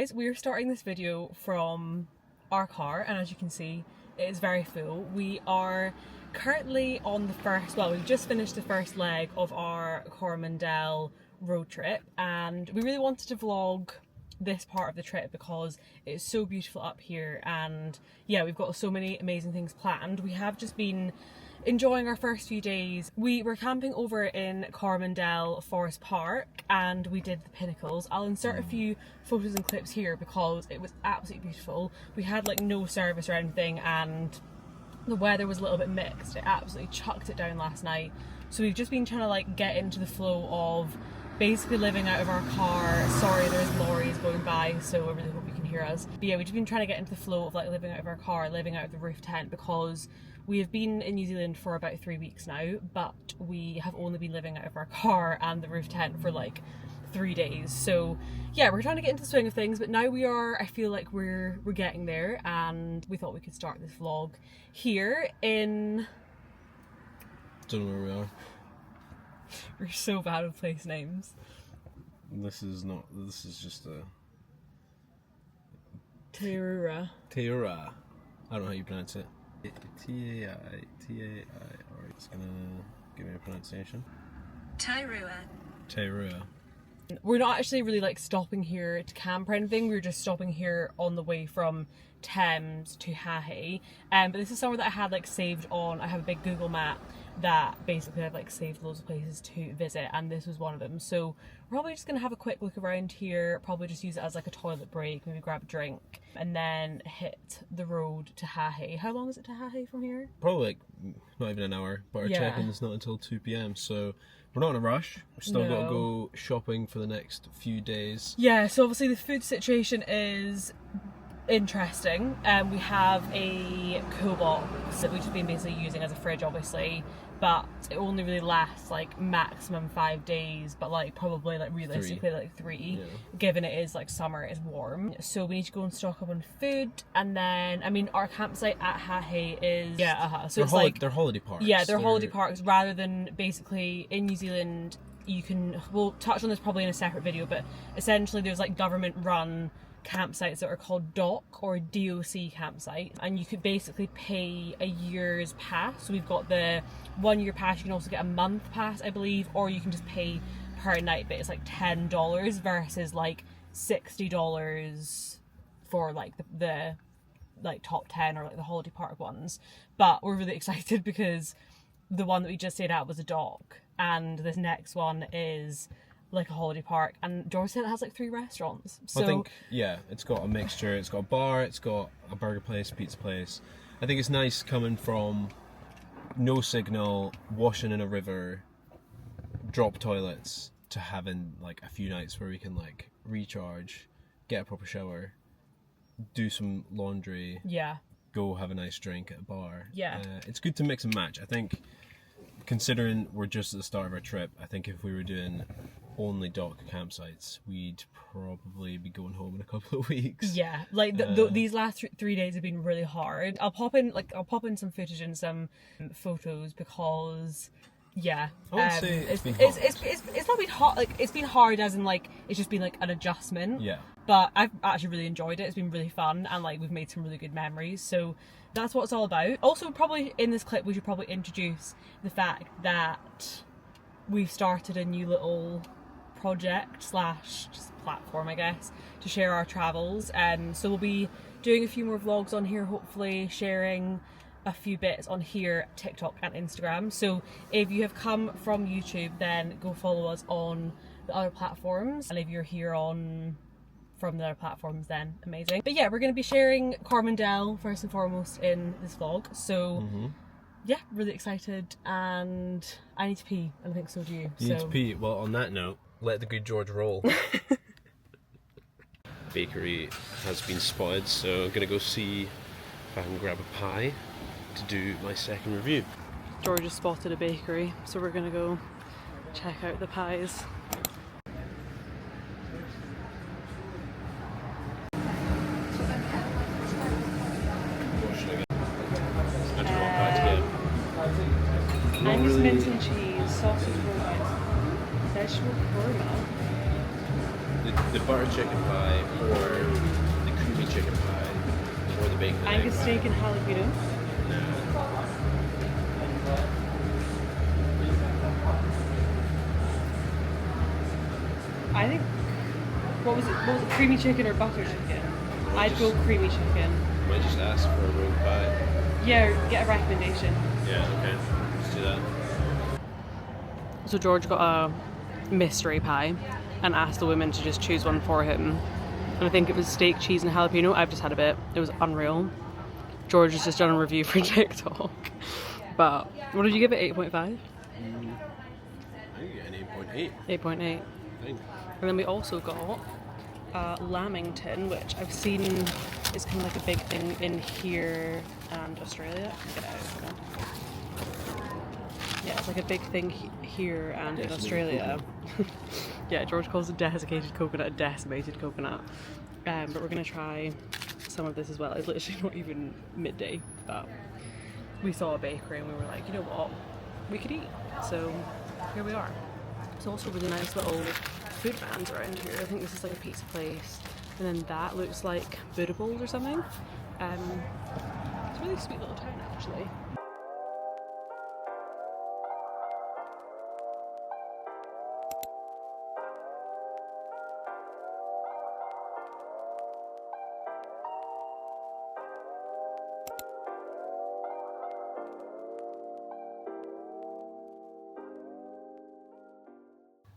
guys, we are starting this video from our car, and as you can see, it is very full. We are currently on the first, well, we've just finished the first leg of our Coromandel road trip, and we really wanted to vlog this part of the trip because it's so beautiful up here, and yeah, we've got so many amazing things planned. We have just been enjoying our first few days. We were camping over in Coromandel Forest Park and we did the pinnacles. I'll insert a few photos and clips here because it was absolutely beautiful. We had like no service or anything and the weather was a little bit mixed. It absolutely chucked it down last night. So we've just been trying to like get into the flow of basically living out of our car. Sorry, there's lorries going by, so I really hope you can hear us. But yeah, we've just been trying to get into the flow of like living out of our car, living out of the roof tent, because we have been in New Zealand for about 3 weeks now, but we have only been living out of our car and the roof tent for like 3 days. So yeah, we're trying to get into the swing of things, but now we are, I feel like we're getting there, and we thought we could start this vlog here in... Don't know where we are. We're so bad with place names. This is just a... Tairua. Tairua. I don't know how you pronounce it. T-A-I. Alright, it's gonna give me a pronunciation. Tairua. Tairua. We're not actually really like stopping here to camp or anything. We're just stopping here on the way from Thames to Hahe. But this is somewhere that I had like saved on. I have a big Google map that basically I've like saved loads of places to visit, and this was one of them. So we're probably just gonna have a quick look around here, probably just use it as like a toilet break, maybe grab a drink, and then hit the road to Hahe. How long is it to Hahe from here? Probably like not even an hour, but our check-in is not until 2 PM, so we're not in a rush. We've still got to go shopping for the next few days. Yeah, so obviously the food situation is interesting. We have a cool box that we've just been basically using as a fridge, obviously, but it only really lasts like maximum 5 days, but like probably like realistically like 3, given it is like summer, it's warm. So we need to go and stock up on food, and then I mean our campsite at Hahe is so it's like they're holiday parks. Yeah, they're holiday parks rather than basically in New Zealand. You can, we'll touch on this probably in a separate video, but essentially there's like government run campsites that are called DOC or DOC campsites, and you could basically pay a year's pass. So we've got the 1 year pass. You can also get a month pass, I believe, or you can just pay per night, but it's like $10 versus like $60 for like the like top 10 or like the holiday park ones. But we're really excited because the one that we just stayed at was a DOC, and this next one is like a holiday park, and George said it has like 3 restaurants. So I think, yeah, it's got a mixture. It's got a bar, it's got a burger place, pizza place. I think it's nice coming from no signal, washing in a river, drop toilets, to having like a few nights where we can like recharge, get a proper shower, do some laundry, go have a nice drink at a bar. It's good to mix and match. I think, considering we're just at the start of our trip, I think if we were doing only DOC campsites, we'd probably be going home in a couple of weeks. Yeah, like these last 3 days have been really hard. I'll pop in some footage and some photos because I would say it's been hard. It's not been hot. Like it's been hard as in like it's just been like an adjustment. Yeah. But I've actually really enjoyed it. It's been really fun, and like we've made some really good memories. So that's what it's all about. Also, probably in this clip we should probably introduce the fact that we've started a new little project slash just platform, I guess, to share our travels, and so we'll be doing a few more vlogs on here, hopefully sharing a few bits on here, TikTok and Instagram. So if you have come from YouTube, then go follow us on the other platforms, and if you're here from the other platforms, then amazing. But yeah, we're going to be sharing Coromandel first and foremost in this vlog, so yeah, really excited, and I need to pee, and I think so do you. You need to pee. Well, on that note, let the good George roll. Bakery has been spotted, so I'm gonna go see if I can grab a pie to do my second review. George has spotted a bakery, so we're gonna go check out the pies. Angus mint and cheese, sausage roll, vegetable korma. the butter chicken pie or the creamy chicken pie or the bacon and Angus egg steak pie. and jalapeno. I think, what was it, creamy chicken or butter chicken? I'd go creamy chicken. Might just ask for a rogue pie. Yeah, get a recommendation. Yeah, okay. Let's do that. So George got a mystery pie and asked the women to just choose one for him. And I think it was steak, cheese and jalapeno. I've just had a bit. It was unreal. George has just done a review for TikTok. But what did you give it? 8.5? I think you get an 8.8. 8.8. I think. And then we also got lamington, which I've seen is kind of like a big thing in here and Australia. I can get it out. Hold on. Yeah, it's like a big thing here and in Australia. Yeah, George calls it desiccated coconut, a decimated coconut. But we're going to try some of this as well. It's literally not even midday, but we saw a bakery and we were like, you know what, we could eat. So here we are. There's also really nice little food vans around here. I think this is like a pizza place. And then that looks like Buddha bowls or something. It's a really sweet little town actually.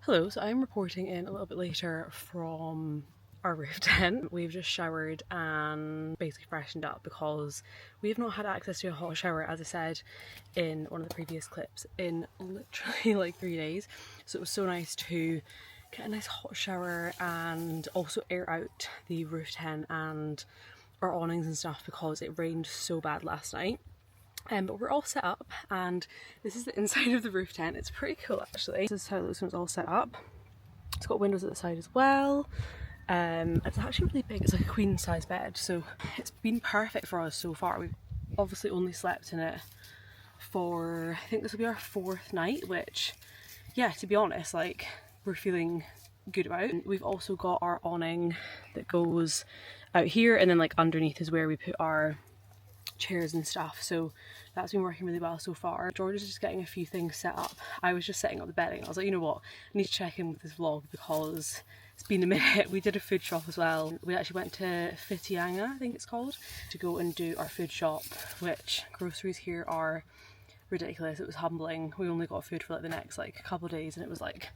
Hello, so I'm reporting in a little bit later from our roof tent. We've just showered and basically freshened up because we've not had access to a hot shower, as I said in one of the previous clips, in literally like 3 days. So it was so nice to get a nice hot shower and also air out the roof tent and our awnings and stuff because it rained so bad last night. But we're all set up and this is the inside of the roof tent. It's pretty cool actually. This is how it looks when it's all set up. It's got windows at the side as well. It's actually really big. It's like a queen size bed, so it's been perfect for us so far. We've obviously only slept in it for, I think this will be our 4th night, which, yeah, to be honest, like, we're feeling good about. We've also got our awning that goes out here, and then like underneath is where we put our chairs and stuff, so that's been working really well so far. George is just getting a few things set up. I was just setting up the bedding. I was like, you know what, I need to check in with this vlog because it's been a minute. We did a food shop as well. We actually went to Fitianga, I think it's called, to go and do our food shop, which groceries here are ridiculous. It was humbling. We only got food for like the next like couple of days and it was like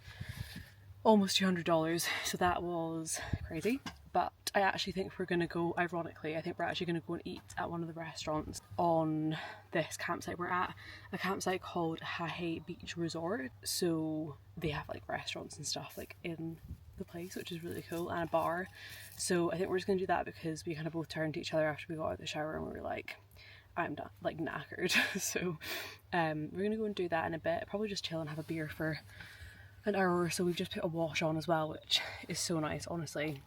almost $200, so that was crazy. But I actually think we're going to go, ironically, I think we're actually going to go and eat at one of the restaurants on this campsite. We're at a campsite called Hahe Beach Resort, so they have like restaurants and stuff like in the place, which is really cool, and a bar. So I think we're just going to do that because we kind of both turned to each other after we got out of the shower and we were like, I'm not like knackered. So we're going to go and do that in a bit, probably just chill and have a beer for an hour or so. We've just put a wash on as well, which is so nice, honestly.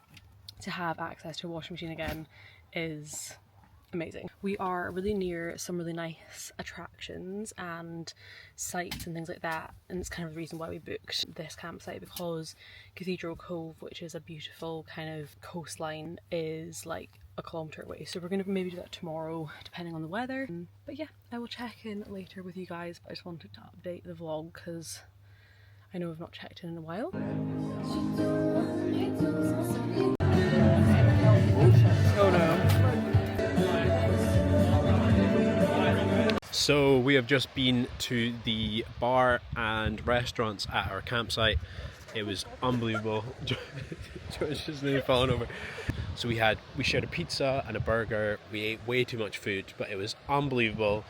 To have access to a washing machine again is amazing. We are really near some really nice attractions and sites and things like that, and it's kind of the reason why we booked this campsite, because Cathedral Cove, which is a beautiful kind of coastline, is like a kilometre away. So we're going to maybe do that tomorrow depending on the weather. But yeah, I will check in later with you guys. I just wanted to update the vlog because I know I've not checked in a while. Oh no. So we have just been to the bar and restaurants at our campsite. It was unbelievable. George just nearly falling over. So we shared a pizza and a burger. We ate way too much food, but it was unbelievable.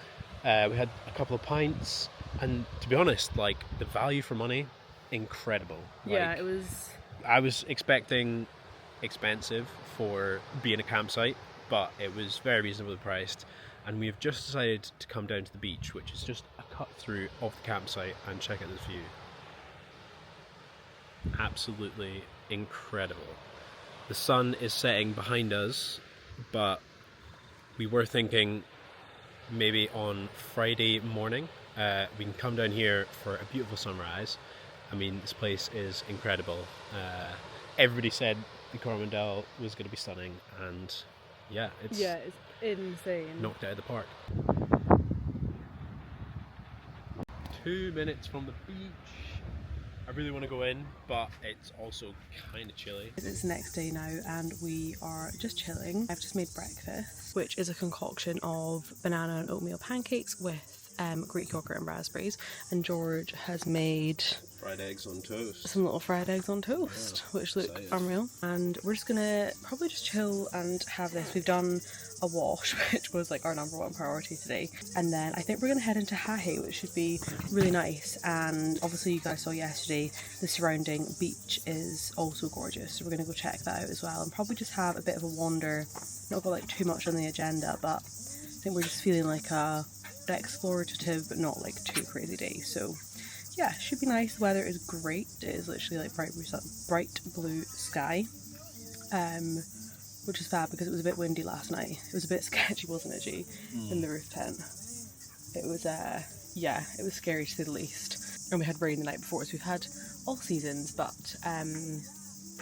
We had a couple of pints, and to be honest, like the value for money, incredible. Yeah, like, it was. I was expecting expensive for being a campsite, but it was very reasonably priced, and we have just decided to come down to the beach, which is just a cut through of the campsite, and check out this view. Absolutely incredible. The sun is setting behind us, but we were thinking maybe on Friday morning we can come down here for a beautiful sunrise. I mean, this place is incredible. everybody said the Coromandel was going to be stunning, and yeah, it's insane. knocked out of the park. 2 minutes from the beach. I really want to go in, but it's also kind of chilly. It's the next day now and we are just chilling. I've just made breakfast, which is a concoction of banana and oatmeal pancakes with Greek yogurt and raspberries, and George has made Fried eggs on toast. some little fried eggs on toast, which look unreal. And we're just gonna probably just chill and have this. We've done a wash, which was like our #1 priority today, and then I think we're gonna head into Hahe, which should be really nice. And obviously you guys saw yesterday the surrounding beach is also gorgeous, so we're gonna go check that out as well, and probably just have a bit of a wander. Not got like too much on the agenda, but I think we're just feeling like an explorative but not like too crazy day. So yeah, should be nice. The weather is great. It is literally like bright blue sky, which is fab because it was a bit windy last night. It was a bit sketchy, wasn't it, G? In the roof tent. It was yeah, it was scary to say the least. And we had rain the night before, so we've had all seasons, but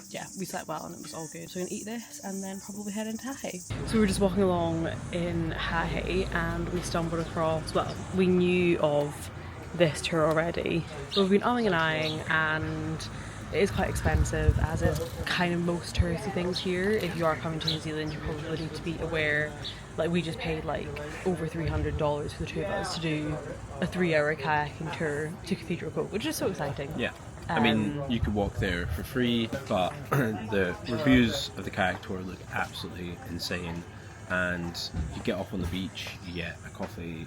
yeah, we slept well and it was all good. So we're gonna eat this and then probably head into Hahe. So we were just walking along in Hahe and we stumbled across, well, we knew of this tour already, but we've been umming and eyeing, and it is quite expensive, as is kind of most touristy things here. If you are coming to New Zealand, you probably need to be aware. Like, we just paid like over $300 for the two of us to do a 3-hour kayaking tour to Cathedral Cove, which is so exciting. Yeah. I mean, you could walk there for free, but the reviews of the kayak tour look absolutely insane. And you get off on the beach, you get a coffee,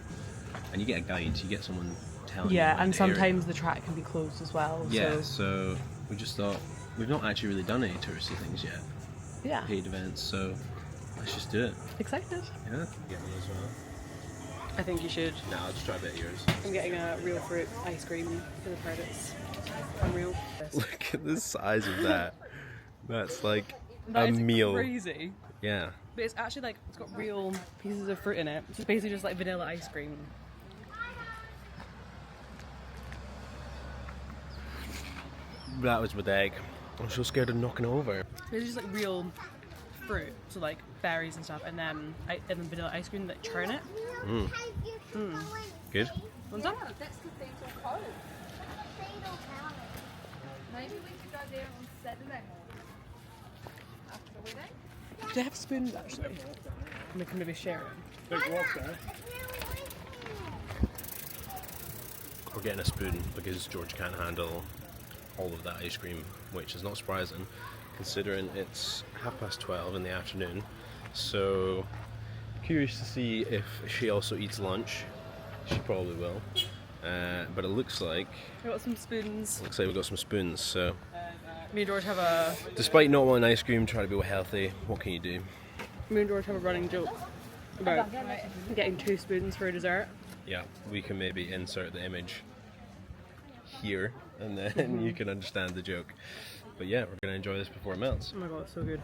and you get a guide, you get someone telling you. Yeah, and sometimes area. the track can be closed as well. Yeah, so we just thought, we've not actually really done any touristy things yet. Yeah. Paid events, so let's just do it. Excited? Yeah. Get one as well. I think you should. No, I'll just try a bit of yours. I'm getting a real fruit ice cream for the credits. Unreal. Look at the size of that. That's like That a is meal. crazy. Yeah. But it's actually like, it's got real pieces of fruit in it. It's basically just like vanilla ice cream. That was with egg. I'm so scared of knocking over. It's just like real fruit, so like berries and stuff, and then vanilla ice cream that churn it. Good. What's that? That's Cathedral Cove. Maybe we could go there on Saturday morning after the wedding. Do they have spoons actually? And we can maybe share them. We're getting a spoon because George can't handle all of that ice cream, which is not surprising considering it's 12:30 in the afternoon. So curious to see if she also eats lunch. She probably will. But it looks like I got some spoons. we've got some spoons. So Me and George have a despite not wanting ice cream, try to be healthy. What can you do? me and George have a running joke about getting 2 spoons for a dessert. Yeah, we can maybe insert the image here and then you can understand the joke. But yeah, we're going to enjoy this before it melts. Oh my god, it's so good.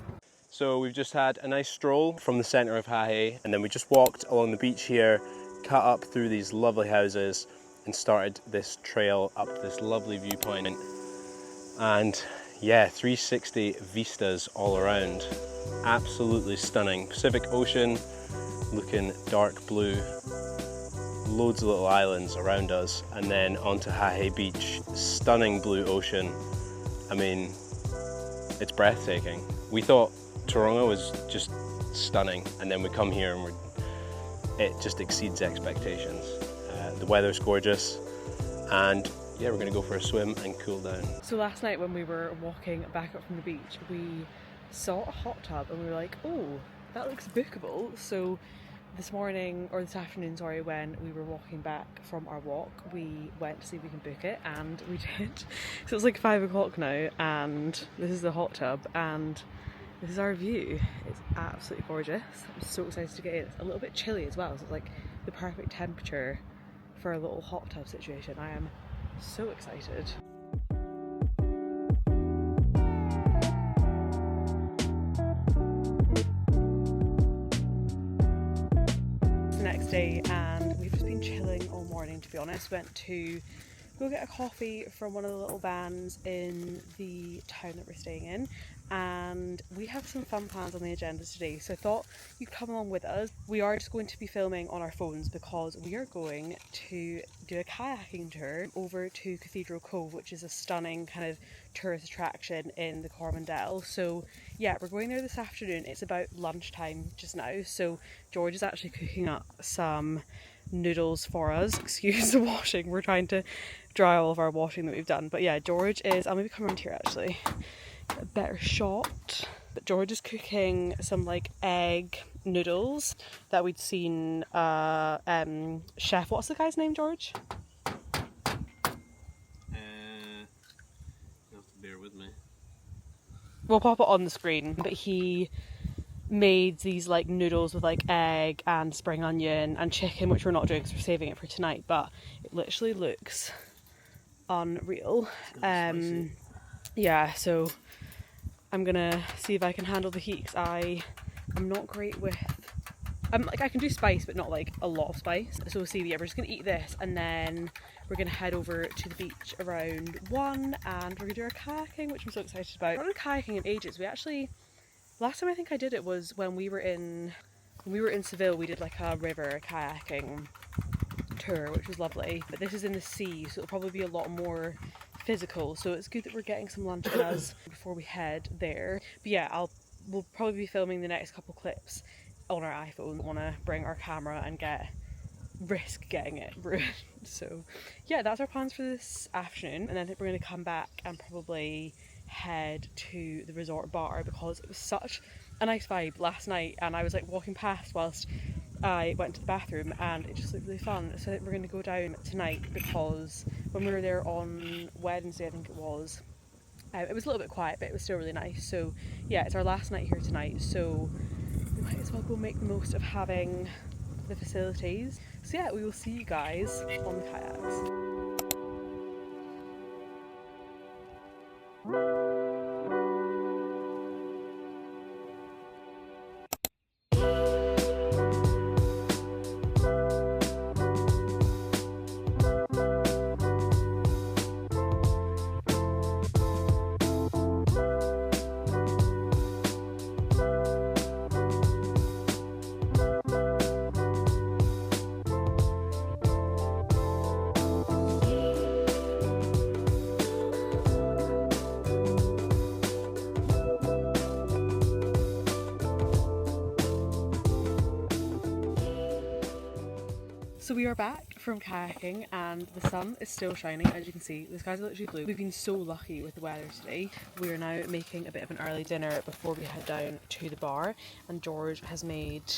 So we've just had a nice stroll from the centre of Hahe, and then we just walked along the beach here, cut up through these lovely houses and started this trail up to this lovely viewpoint. And yeah, 360 vistas all around. Absolutely stunning. Pacific Ocean looking dark blue. Loads of little islands around us, and then onto Hahe Beach, stunning blue ocean. I mean, it's breathtaking. We thought Taronga was just stunning, and then we come here and it just exceeds expectations. The weather's gorgeous, and yeah, we're gonna go for a swim and cool down. So last night when we were walking back up from the beach, we saw a hot tub and we were like, oh, that looks bookable. So this morning, or this afternoon, sorry, when we were walking back from our walk, we went to see if we can book it, and we did. So it's like 5 o'clock now, and this is the hot tub, and this is our view. It's absolutely gorgeous. I'm so excited to get in. It's a little bit chilly as well, so it's like the perfect temperature for a little hot tub situation. I am so excited. Next day, and we've just been chilling all morning, to be honest. Went to go get a coffee from one of the little vans in the town that we're staying in, and we have some fun plans on the agenda today, so I thought you'd come along with us. We are just going to be filming on our phones because we are going to do a kayaking tour over to Cathedral Cove, which is a stunning kind of tourist attraction in the Coromandel. So yeah, we're going there this afternoon. It's about lunchtime just now, so George is actually cooking up some noodles for us. Excuse the washing, we're trying to dry all of our washing that we've done. But yeah, George is, I'll maybe come around here actually, get a better shot. But George is cooking some like egg noodles that we'd seen chef, what's the guy's name, George? You'll have to bear with me. We'll pop it on the screen. But he made these like noodles with like egg and spring onion and chicken, which we're not doing because we're saving it for tonight, but it literally looks unreal. Yeah, so I'm gonna see if I can handle the heat because I'm not great with, I can do spice but not like a lot of spice. So we'll see. Yeah, we're just gonna eat this and then we're gonna head over to the beach around 1 and we're gonna do our kayaking, which I'm so excited about. I've not done kayaking in ages. We actually, last time I think I did it was when we were in Seville. We did like a river kayaking tour, which was lovely, but this is in the sea, so it'll probably be a lot more physical, so it's good that we're getting some lunch with us before we head there. But yeah, we'll probably be filming the next couple clips on our iPhone. Want to bring our camera and risk getting it ruined. So yeah, that's our plans for this afternoon, and then we're going to come back and probably head to the resort bar because it was such a nice vibe last night, and I was like walking past whilst I went to the bathroom and it just looked really fun. So I think we're going to go down tonight because when we were there on Wednesday, I think it was a little bit quiet, but it was still really nice. So yeah, it's our last night here tonight, so we might as well go make the most of having the facilities. So yeah, we will see you guys on the kayaks. So we are back from kayaking and the sun is still shining. As you can see, the skies are literally blue. We've been so lucky with the weather today. We are now making a bit of an early dinner before we head down to the bar, and George has made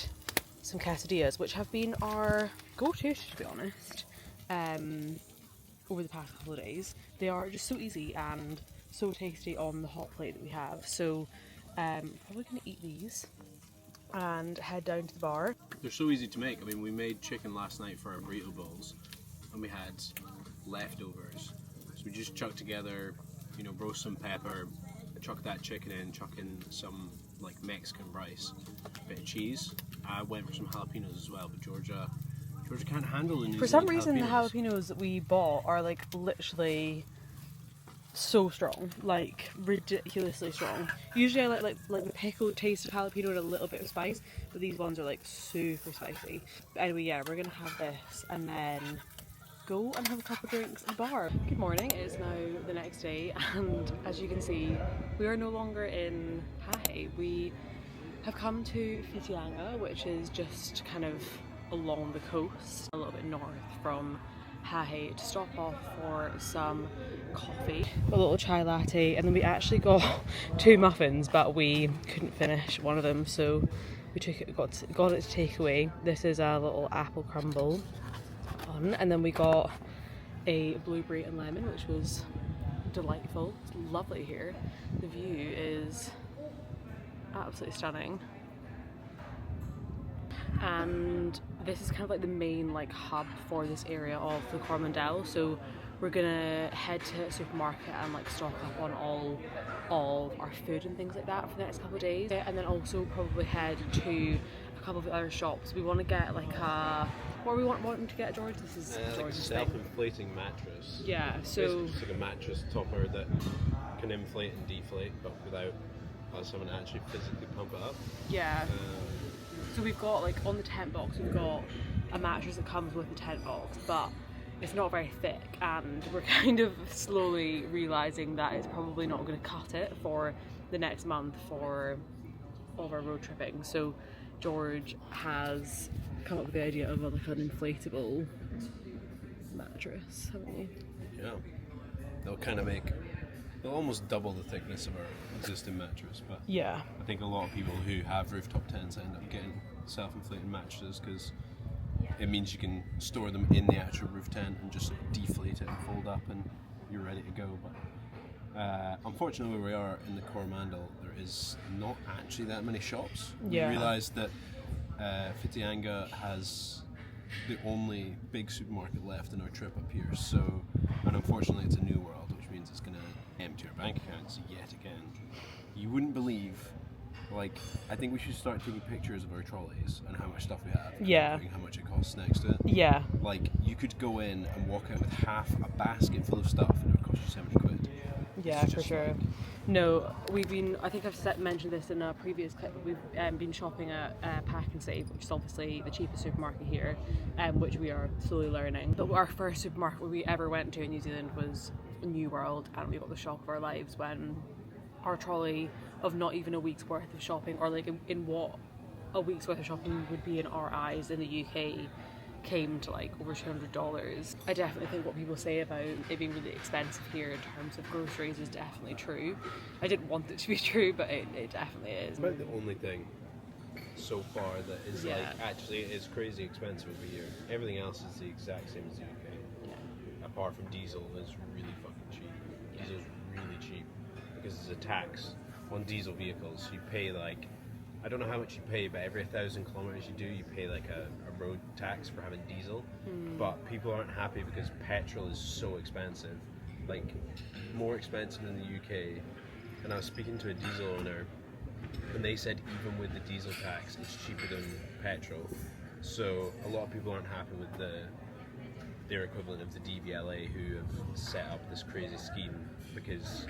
some quesadillas, which have been our go-to, to be honest, over the past couple of days. They are just so easy and so tasty on the hot plate that we have. So probably gonna eat these and head down to the bar. They're so easy to make. I mean, we made chicken last night for our burrito bowls and we had leftovers. So we just chucked together, roast some pepper, chuck that chicken in, chuck in some like Mexican rice, a bit of cheese. I went for some jalapenos as well, but Georgia can't handle the New For some Zealand reason, the jalapenos. jalapenos that we bought are like literally so strong, like ridiculously strong. Usually I like the pickled taste of jalapeno and a little bit of spice, but these ones are like super spicy. But anyway, yeah, we're gonna have this and then go and have a couple of drinks at the bar. Good morning, it is now the next day, and as you can see, we are no longer in Hahe. We have come to Whitianga, which is just kind of along the coast, a little bit north from Hahe, to stop off for some coffee, a little chai latte, and then we actually got 2 muffins, but we couldn't finish one of them, so we got it to take away. This is a little apple crumble bun, and then we got a blueberry and lemon, which was delightful. It's lovely here. The view is absolutely stunning. And this is kind of like the main hub for this area of the Coromandel, so we're gonna head to a supermarket and stock up on all our food and things like that for the next couple of days, and then also probably head to a couple of other shops. We want to get what are we wanting to get, George? This is George's self-inflating mattress. Yeah, so basically just like a mattress topper that can inflate and deflate, but without has someone actually physically pump it up. Yeah. So we've got, like, on the tent box, we've got a mattress that comes with the tent box, but it's not very thick, and we're kind of slowly realising that it's probably not going to cut it for the next month for all of our road tripping. So George has come up with the idea of like an inflatable mattress, haven't you? Yeah. They'll almost double the thickness of our existing mattress, but Yeah. I think a lot of people who have rooftop tents end up getting self-inflating mattresses because it means you can store them in the actual roof tent and just deflate it and fold up and you're ready to go. But unfortunately, where we are in the Coromandel, there is not actually that many shops. Yeah. We realised that Whitianga has the only big supermarket left in our trip up here, so, and unfortunately it's a new world, which means it's going to empty our bank accounts yet again. You wouldn't believe, like, I think we should start taking pictures of our trolleys and how much stuff we have, Yeah. and how much it costs next to it. Yeah. Like, you could go in and walk out with half a basket full of stuff and it would cost you 70 quid. Yeah, It's for just sure. like- No, I think I've mentioned this in a previous clip, but we've been shopping at Pack and Save, which is obviously the cheapest supermarket here, which we are slowly learning. But our first supermarket we ever went to in New Zealand was New World, and we got the shock of our lives when our trolley of not even a week's worth of shopping, or like in what a week's worth of shopping would be in our eyes in the UK, came to like over $200. I definitely think what people say about it being really expensive here in terms of groceries is definitely true. I didn't want it to be true, but it definitely is. It's about the only thing so far that is Yeah. like actually it is crazy expensive over here. Everything else is the exact same as the UK. Yeah. Apart from diesel is really fucking cheap. Diesel's really cheap because there's a tax on diesel vehicles. You pay like, I don't know how much you pay, but every 1,000 kilometers you do, you pay like a road tax for having diesel. But people aren't happy because petrol is so expensive, like more expensive than the UK. And I was speaking to a diesel owner, and they said even with the diesel tax, it's cheaper than petrol. So a lot of people aren't happy with their equivalent of the DVLA, who have set up this crazy scheme because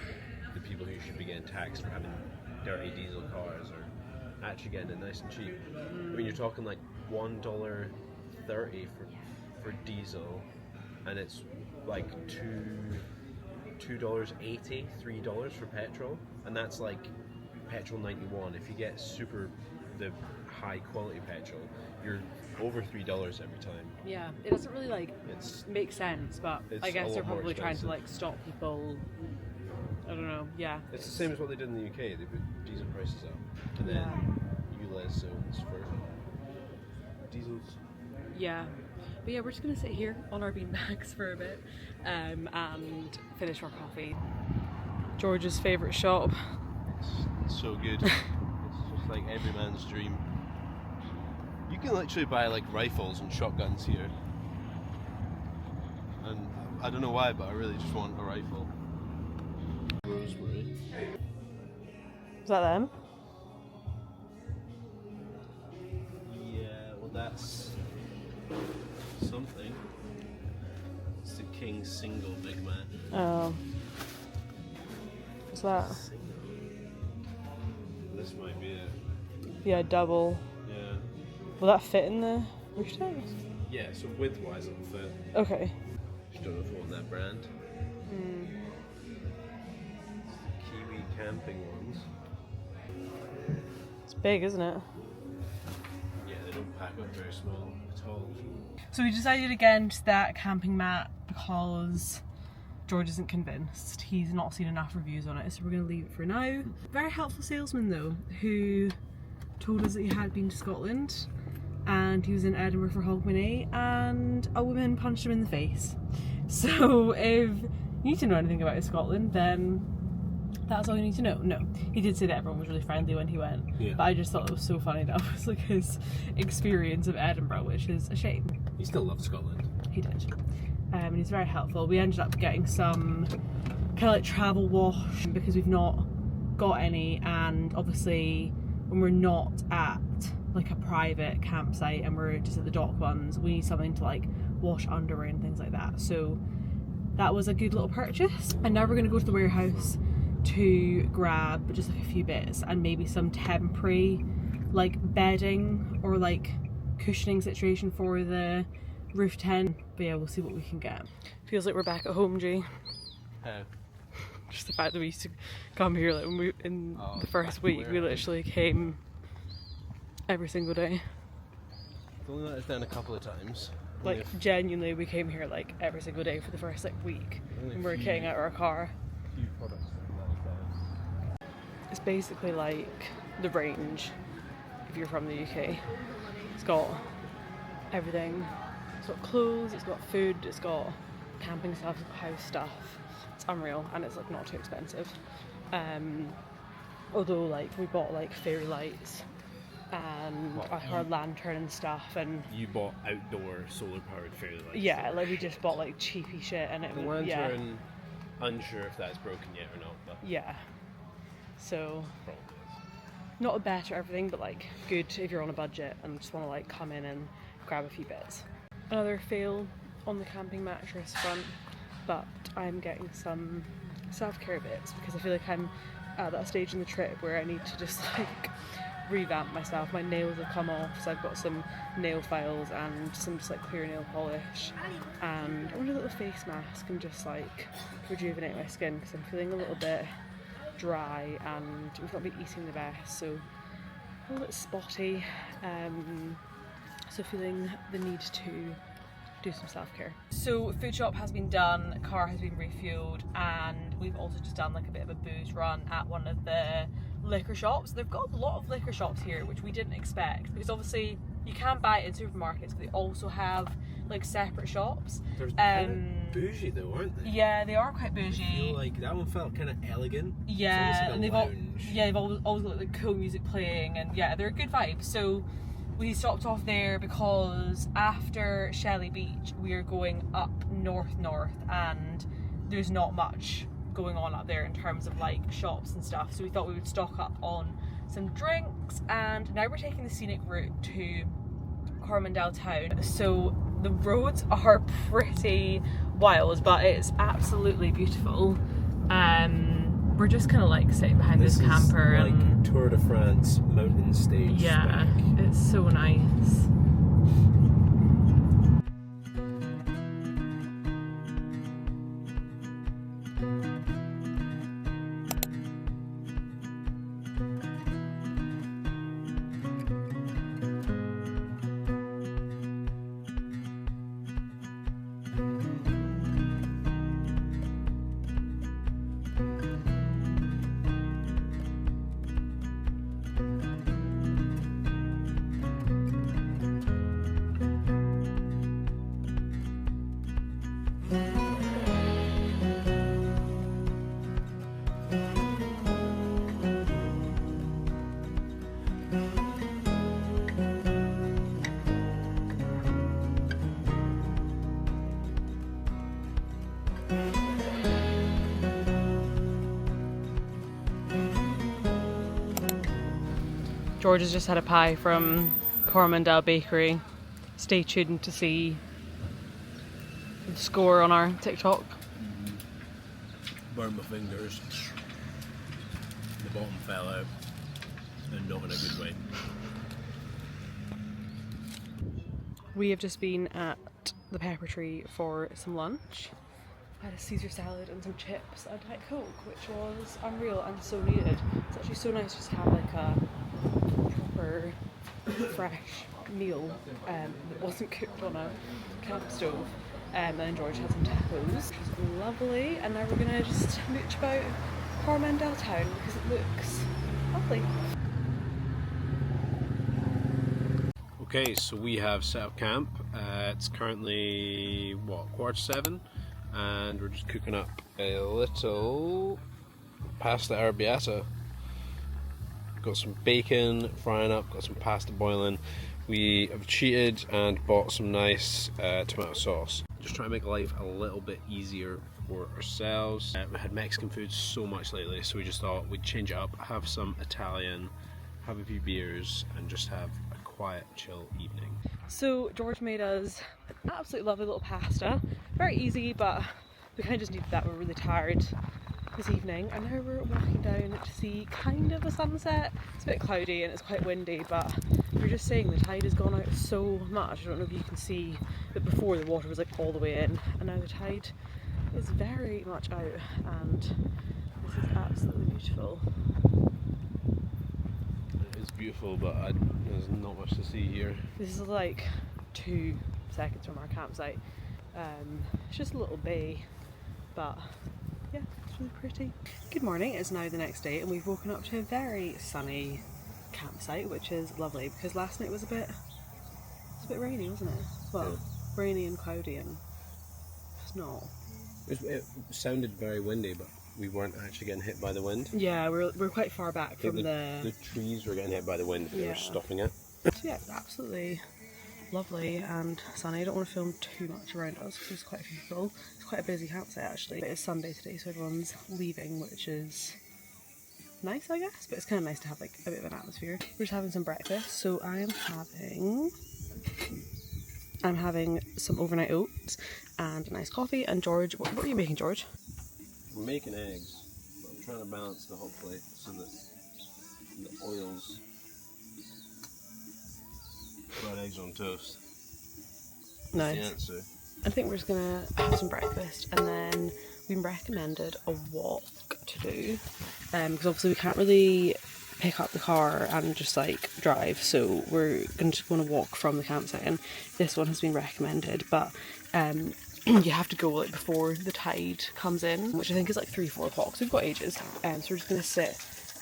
the people who should be getting taxed for having dirty diesel cars are actually getting it nice and cheap. I mean, you're talking like $1.30 for diesel, and it's like $2.80, $3 for petrol, and that's like petrol 91. If you get the high quality petrol, you're over $3 every time. Yeah, it doesn't really like It's make sense, but It's I a guess lot they're more probably trying to expensive. like stop people. I don't know. Yeah. the same as what they did in the UK. They put diesel prices up, and then Yeah. ULEZ zones for diesels. Yeah. But yeah, we're just gonna sit here on our beanbags for a bit, and finish our coffee. George's favourite shop. It's so good. It's just like every man's dream. You can literally buy like rifles and shotguns here, and I don't know why, but I really just want a rifle. Rosemary. Is that them? Yeah, well that's something. It's the King single big man. Oh. What's that? Single. This might be it. Yeah, double. Yeah. Will that fit in the rooftop? Yeah, so width-wise it'll fit. Okay. Just don't know if I want that brand. Kiwi camping ones. It's big, isn't it? Yeah, they don't pack up very small at all. So we decided against that camping mat because George isn't convinced. He's not seen enough reviews on it, so we're going to leave it for now. Very helpful salesman though, who told us that he had been to Scotland and he was in Edinburgh for Hogmanay and a woman punched him in the face. So if you need to know anything about Scotland, then that's all you need to know. No, he did say that everyone was really friendly when he went, Yeah. but I just thought it was so funny that was like his experience of Edinburgh, which is a shame. He still loves Scotland. He did. And he's very helpful. We ended up getting some kind of like travel wash because we've not got any, and obviously when we're not at like a private campsite and we're just at the dock ones, we need something to like wash underwear and things like that. So that was a good little purchase. And now we're going to go to the warehouse to grab just like a few bits and maybe some temporary like bedding or like cushioning situation for the roof tent. But yeah, we'll see what we can get. Feels like we're back at home, G. Just the fact that we used to come here like when the first week, we literally came every single day. I've only let us down a couple of times. Like genuinely, we came here like every single day for the first like week when we were getting out of our car. Few products that let us down. It's basically like the range if you're from the UK. It's got everything. It's got clothes, it's got food, it's got camping stuff, it's got house stuff. It's unreal and it's like not too expensive. Although like we bought like fairy lights and our lantern and stuff, and you bought outdoor solar powered fairy lights. Yeah, like we just bought like cheapy shit and it the was lantern, unsure if that's broken yet or not, but yeah. So probably is. not a better everything, but like good if you're on a budget and just want to like come in and grab a few bits. Another fail on the camping mattress front, but I'm getting some self-care bits because I feel like I'm at that stage in the trip where I need to just like revamp myself. My nails have come off, so I've got some nail files and some just like clear nail polish, and I want a little face mask and just like rejuvenate my skin because I'm feeling a little bit dry and we've not been eating the best, so a little bit spotty, so feeling the need to do some self-care. So food shop has been done, car has been refueled, and we've also just done like a bit of a booze run at one of the liquor shops. They've got a lot of liquor shops here, which we didn't expect, because obviously you can buy it in supermarkets, but they also have like separate shops. They're kind of bougie though, aren't they? Yeah, they are quite I bougie. feel like that one felt kind of elegant. Yeah, like and they've always got like cool music playing, and yeah, they're a good vibe. So we stopped off there because after Shelley Beach we are going up north, and there's not much going on up there in terms of like shops and stuff, so we thought we would stock up on some drinks, and now we're taking the scenic route to Coromandel town. So the roads are pretty wild, but it's absolutely beautiful. We're just kind of like sitting behind this camper is like and Tour de France mountain stage. yeah, spec. it's so nice. George has just had a pie from Coromandel Bakery. Stay tuned to see the score on our TikTok. Burned my fingers. The bottom fell out, and not in a good way. We have just been at the Pepper Tree for some lunch. I had a Caesar salad and some chips and Diet Coke, which was unreal and so needed. It's actually so nice just to have like a proper fresh meal that wasn't cooked on a camp stove. And then George had some tacos, which was lovely, and now we're gonna just mooch about Coromandel town because it looks lovely. Okay, so we have set up camp. It's currently, what, 7:15? And we're just cooking up a little pasta arrabbiata. Got some bacon frying up, got some pasta boiling. We have cheated and bought some nice tomato sauce. Just trying to make life a little bit easier for ourselves. We had Mexican food so much lately, so we just thought we'd change it up, have some Italian, have a few beers, and just have a quiet, chill evening. So George made us an absolutely lovely little pasta. Very easy, but we kind of just needed that. We're really tired this evening, and now we're walking down to see kind of a sunset. It's a bit cloudy and it's quite windy, but we're just saying the tide has gone out so much. I don't know if you can see, but before the water was like all the way in, and now the tide is very much out, and this is absolutely beautiful. It is beautiful, but there's not much to see here. This is like 2 seconds from our campsite. It's just a little bay, but yeah, it's really pretty. Good morning, it's now the next day and we've woken up to a very sunny campsite, which is lovely because last night was a bit rainy, wasn't it? Well, yeah. Rainy and cloudy and snow. It sounded very windy, but we weren't actually getting hit by the wind. Yeah, we're quite far back from the trees were getting hit by the wind, but they were stopping it. So yeah, absolutely lovely and sunny. I don't want to film too much around us because there's quite a few people. It's quite a busy campsite actually. But it's Sunday today, so everyone's leaving, which is nice, I guess. But it's kind of nice to have like a bit of an atmosphere. We're just having some breakfast. So I'm having some overnight oats and a nice coffee. And George, what are you making, George? We're making eggs, but I'm trying to balance the hot plate so that the oils. Fried eggs on toast. Nice. I think we're just gonna have some breakfast, and then we've been recommended a walk to do, because obviously we can't really pick up the car and just like drive, so we're just going to walk from the campsite, and this one has been recommended, but you have to go like before the tide comes in, which I think is like 3-4 o'clock, so we've got ages. So we're just going to sit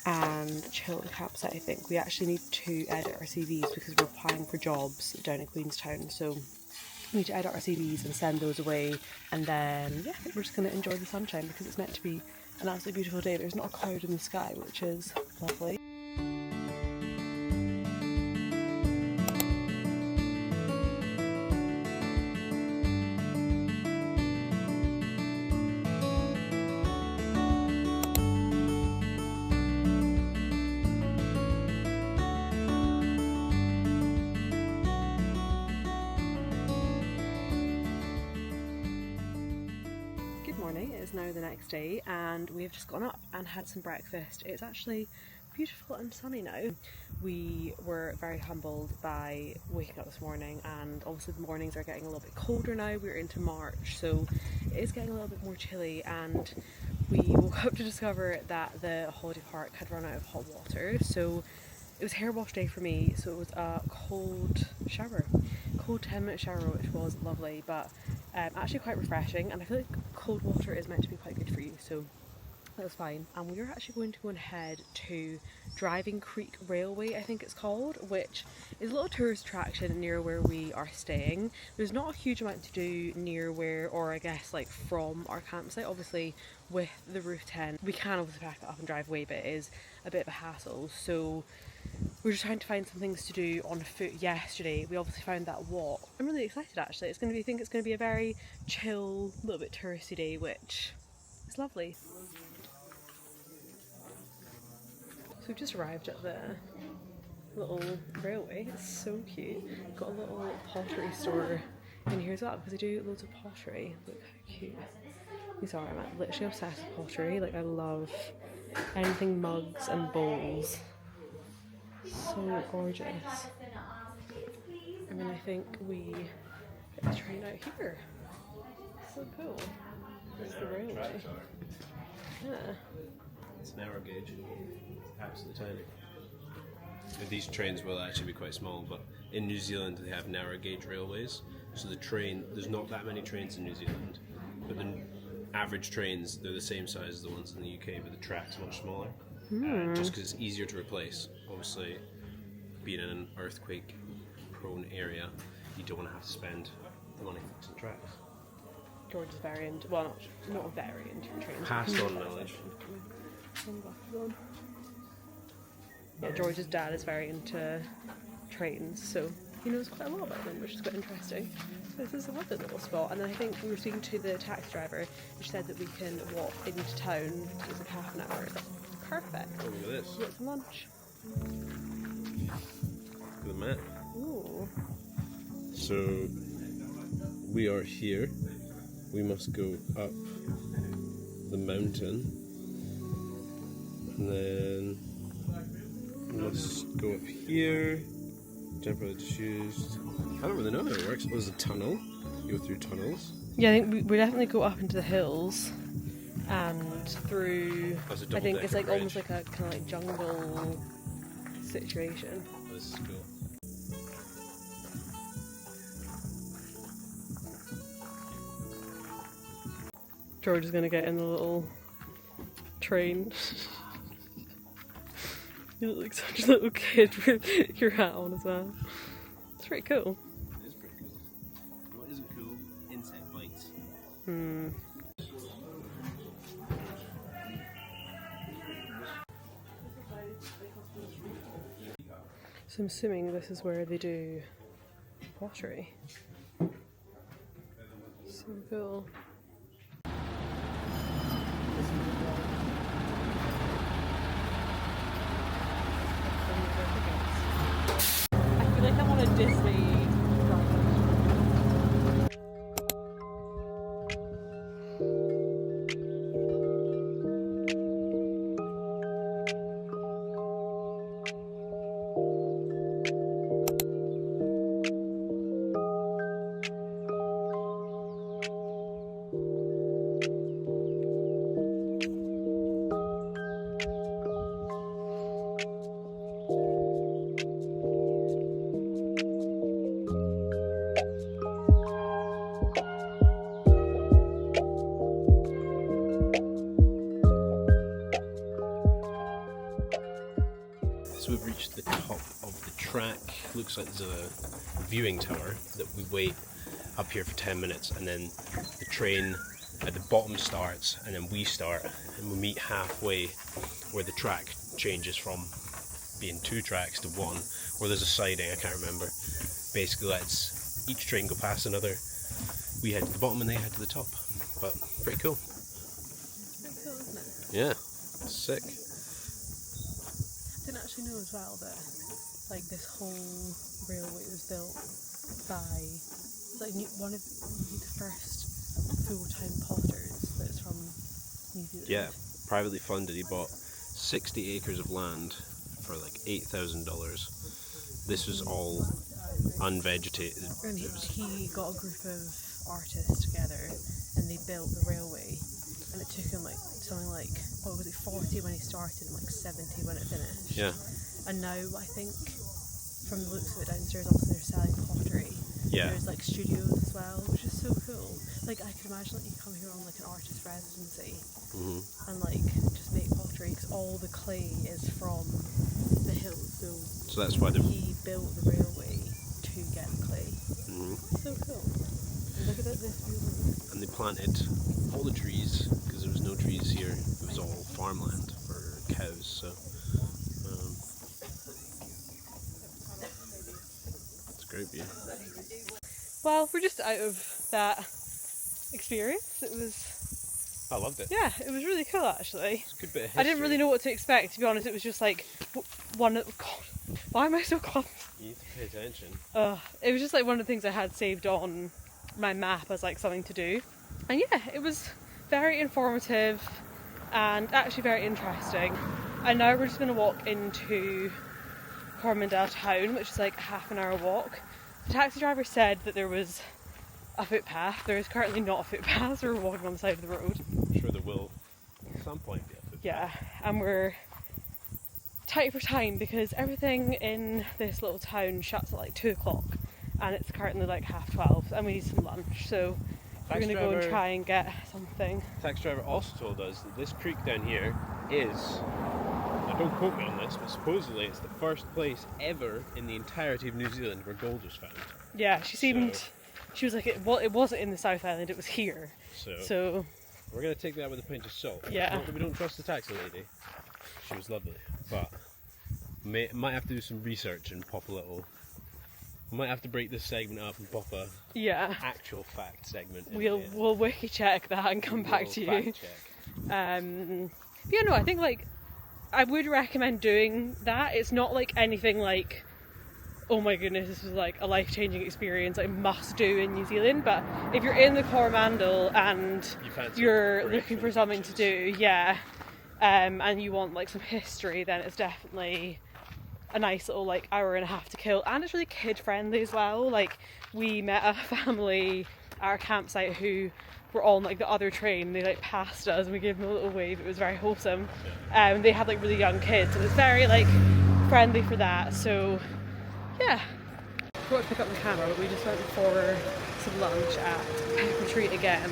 and chill at the campsite. I think we actually need to edit our CVs because we're applying for jobs down in Queenstown, so we need to edit our CVs and send those away, and then yeah, I think we're just going to enjoy the sunshine because it's meant to be an absolutely beautiful day. There's not a cloud in the sky, which is lovely. It is now the next day and we have just gone up and had some breakfast. It's actually beautiful and sunny now. We were very humbled by waking up this morning, and obviously the mornings are getting a little bit colder now. We're into March, so it is getting a little bit more chilly, and we woke up to discover that the holiday park had run out of hot water. So it was hair wash day for me, so it was a cold 10-minute shower, which was lovely, but actually quite refreshing, and I feel like cold water is meant to be quite good for you, so that was fine. And we are actually going to go ahead to Driving Creek Railway, I think it's called, which is a little tourist attraction near where we are staying. There's not a huge amount to do near where, or I guess like from our campsite. Obviously with the roof tent we can obviously pack it up and drive away, but it is a bit of a hassle, so we're just trying to find some things to do on foot. Yesterday we obviously found that walk. I'm really excited actually. I think it's going to be a very chill, little bit touristy day, which is lovely. So we've just arrived at the little railway. It's so cute. Got a little pottery store in here as well because they do loads of pottery. Look how cute. These are, I'm literally obsessed with pottery. Like I love anything mugs and bowls. So gorgeous. And then I think we get the train out here. So cool. This is the railway. Yeah. It's narrow gauge. Absolutely tiny. And these trains will actually be quite small, but in New Zealand they have narrow gauge railways. So there's not that many trains in New Zealand, but the average trains, they're the same size as the ones in the UK, but the track's much smaller. Just because it's easier to replace. Obviously, being in an earthquake prone area, you don't want to have to spend the money fixing tracks. George is very into, well, not very into trains. Passed on knowledge. Yeah, George's dad is very into trains, so he knows quite a lot about them, which is quite interesting. So this is a lovely little spot, and then I think we were speaking to the taxi driver, which said that we can walk into town, which is like half an hour. That's perfect. Oh, look at this. Get some lunch. Look at the map. Ooh. So we are here. We must go up the mountain And then let's go up here. Temporarily disused. I don't really know how it works. There's a tunnel. You go through tunnels. Yeah, I think we definitely go up into the hills and through. Oh, it's a I think it's like double-decker almost bridge. like a kind of like jungle situation. This is cool. George is gonna get in the little train. You look like such a little kid with your hat on as well. It's pretty cool. It is pretty cool. What isn't cool? Insect bites. So I'm assuming this is where they do pottery. So cool. I feel like I'm on a Disney ride. So we've reached the top of the track. Looks like there's a viewing tower that we wait up here for 10 minutes, and then the train at the bottom starts, and then we start, and we meet halfway where the track changes from being 2 tracks to 1, or there's a siding, I can't remember. Basically lets each train go past another. We head to the bottom and they head to the top, but pretty cool. It's pretty cool, isn't it? Yeah, sick. I didn't actually know as well that like this whole railway was built by like one of the first full-time potters that's from New Zealand. Yeah, privately funded. He bought 60 acres of land for like $8,000. This was all unvegetated. And It was, he got a group of artists together and they built the railway, and it took him like something like, what was it, 40 when he started and like 70 when it finished. yeah, And now I think from the looks of it downstairs also they're selling pottery. yeah, There's like studios as well, which is so cool. Like I can imagine like you come here on like an artist residency and like just make pottery, because all the clay is from the hills. so that's why they're. He built the railway to get the clay. So cool. And look at this view. And they planted all the trees because there was no trees here. It was all farmland for cows. So it's a great view. Well, we're just out of that experience. It was, I loved it. yeah, it was really cool actually. It's a good bit of I didn't history. really know what to expect, to be honest. It was just like one of, God, why am I so clumsy? You need to pay attention. It was just like one of the things I had saved on my map as like something to do. And yeah, it was very informative and actually very interesting. And now we're just going to walk into Coromandel town, which is like a half an hour walk. The taxi driver said that there was a footpath. There is currently not a footpath, so we're walking on the side of the road. I'm sure there will at some point be a footpath. Yeah, and we're tight for time because everything in this little town shuts at like 2 o'clock and it's currently like 12:30 and we need some lunch, so we're going to go and try and get something. Taxi driver also told us that this creek down here is, now don't quote me on this, but supposedly it's the first place ever in the entirety of New Zealand where gold was found. Yeah, she was like, it wasn't in the South Island, it was here. So we're going to take that with a pinch of salt. Yeah. Not that we don't trust the taxi lady. She was lovely. But might have to do some research and pop a little. We might have to break this segment up and pop a yeah, actual fact segment. in we'll there. we'll wiki check that and come back We'll to you. fact check. Yeah, no, I think like I would recommend doing that. It's not like anything like, oh my goodness, this was like a life-changing experience, like must do in New Zealand. But if you're in the Coromandel and You fancy you're a break looking from for the something to beaches. do, yeah, and you want like some history, then it's definitely a nice little like hour and a half to kill, and it's really kid friendly as well. Like we met a family at our campsite who were on like the other train. They like passed us and we gave them a little wave. It was very wholesome. They had like really young kids, and it's very like friendly for that. So yeah, we got to pick up the camera, but we just went for some lunch at Pepper Treat again.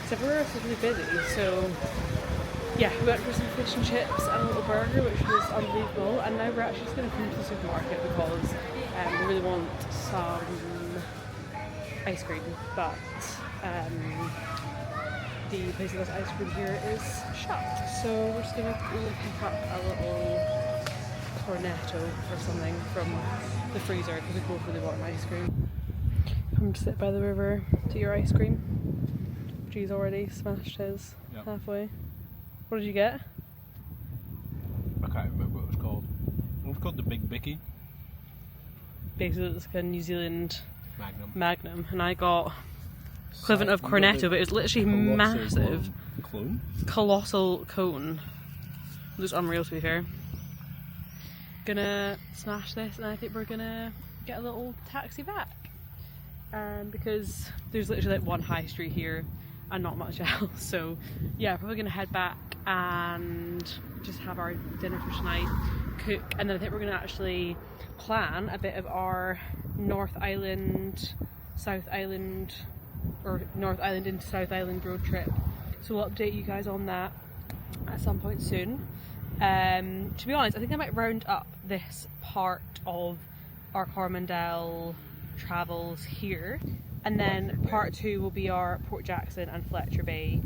So everywhere else was really busy. So yeah, we went for some fish and chips and a little burger, which was unbelievable. And now we're actually just going to come to the supermarket because we really want some ice cream. But the place that does ice cream here is shut. So we're just going to pick up a little cornetto or something from the freezer because we both really want ice cream. Come to sit by the river to your ice cream. G's already smashed his halfway. What did you get? I can't remember what it was called. It was called the Big Bicky. Basically it's like a New Zealand Magnum. And I got equivalent of cornetto, but it was literally massive. Colossal cone. It was unreal, to be fair. Gonna smash this, and I think we're gonna get a little taxi back. Because there's literally like one high street here and not much else. So yeah, probably gonna head back and just have our dinner for tonight, cook, and then I think we're gonna actually plan a bit of our North Island, South Island, or North Island into South Island road trip. So we'll update you guys on that at some point soon. To be honest, I think I might round up this part of our Coromandel travels here, and then part 2 will be our Port Jackson and Fletcher Bay.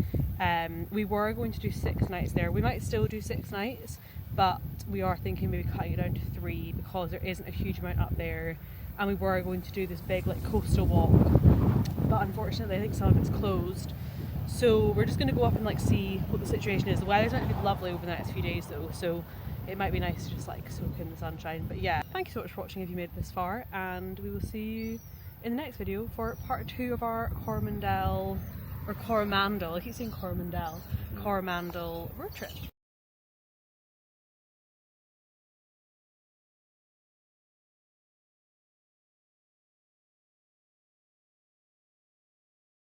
We were going to do 6 nights there. We might still do 6 nights, but we are thinking maybe cutting it down to 3 because there isn't a huge amount up there, and we were going to do this big like coastal walk, but unfortunately I think some of it's closed. So we're just going to go up and like see what the situation is. The weather's going to be lovely over the next few days though, so it might be nice to just like soak in the sunshine. But yeah, thank you so much for watching if you made it this far, and we will see you in the next video for part 2 of our Coromandel, or Coromandel, I keep saying Coromandel, Coromandel road trip.